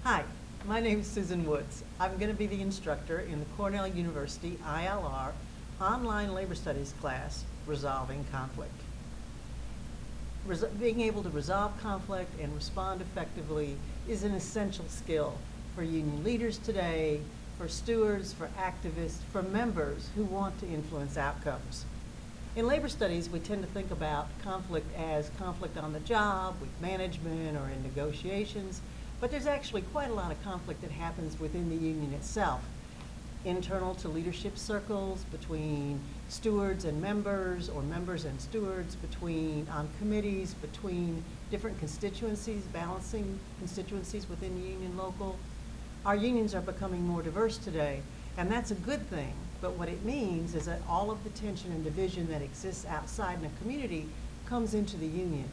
Hi, my name is Susan Woods. I'm going to be the instructor in the Cornell University ILR online labor studies class, Resolving Conflict. Being able to resolve conflict and respond effectively is an essential skill for union leaders today, for stewards, for activists, for members who want to influence outcomes. In labor studies, we tend to think about conflict as conflict on the job, with management, or in negotiations, but there's actually quite a lot of conflict that happens within the union itself. Internal to leadership circles, between stewards and members, or members and stewards, on committees, between different constituencies, balancing constituencies within the union local. Our unions are becoming more diverse today, and that's a good thing, but what it means is that all of the tension and division that exists outside in a community comes into the union.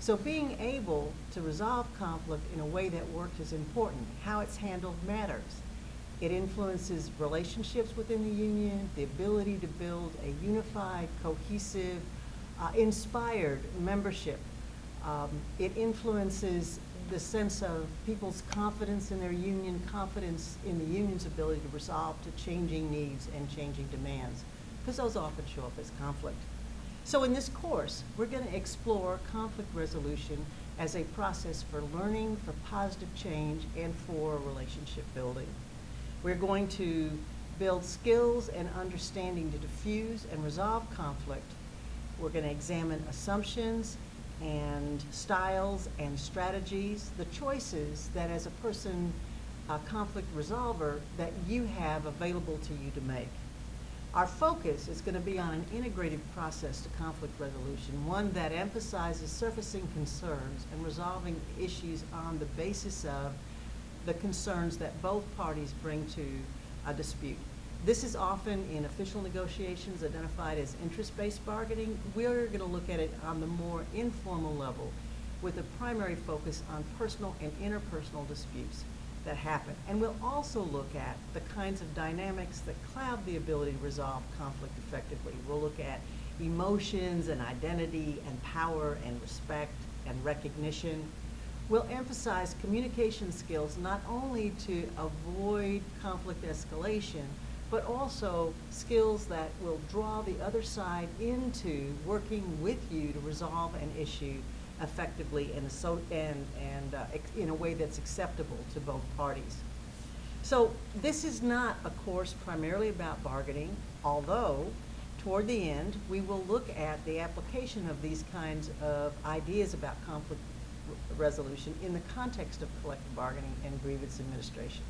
So being able to resolve conflict in a way that works is important. How it's handled matters. It influences relationships within the union, the ability to build a unified, cohesive, inspired membership. It influences the sense of people's confidence in their union, confidence in the union's ability to resolve to changing needs and changing demands, because those often show up as conflict. So in this course, we're going to explore conflict resolution as a process for learning, for positive change, and for relationship building. We're going to build skills and understanding to diffuse and resolve conflict. We're going to examine assumptions and styles and strategies, the choices that as a person, a conflict resolver, that you have available to you to make. Our focus is going to be on an integrated process to conflict resolution, one that emphasizes surfacing concerns and resolving issues on the basis of the concerns that both parties bring to a dispute. This is often in official negotiations identified as interest-based bargaining. We're going to look at it on the more informal level with a primary focus on personal and interpersonal disputes that happen. And we'll also look at the kinds of dynamics that cloud the ability to resolve conflict effectively. We'll look at emotions and identity and power and respect and recognition. We'll emphasize communication skills not only to avoid conflict escalation, but also skills that will draw the other side into working with you to resolve an issue effectively and in a way that's acceptable to both parties. So this is not a course primarily about bargaining, although toward the end we will look at the application of these kinds of ideas about conflict resolution in the context of collective bargaining and grievance administration.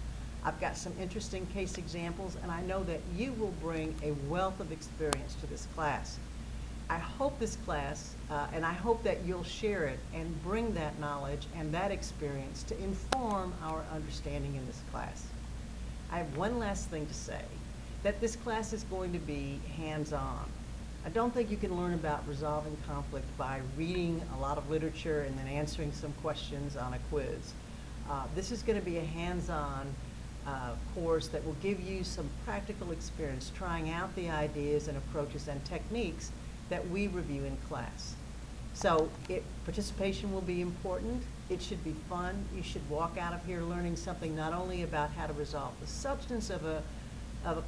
I've got some interesting case examples, and I know that you will bring a wealth of experience to this class. I hope this class, and I hope that you'll share it and bring that knowledge and that experience to inform our understanding in this class. I have one last thing to say, that this class is going to be hands-on. I don't think you can learn about resolving conflict by reading a lot of literature and then answering some questions on a quiz. This is going to be a hands-on course that will give you some practical experience trying out the ideas and approaches and techniques that we review in class. So participation will be important. It should be fun. You should walk out of here learning something not only about how to resolve the substance of a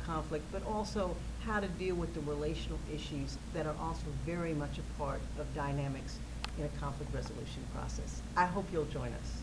conflict, but also how to deal with the relational issues that are also very much a part of dynamics in a conflict resolution process. I hope you'll join us.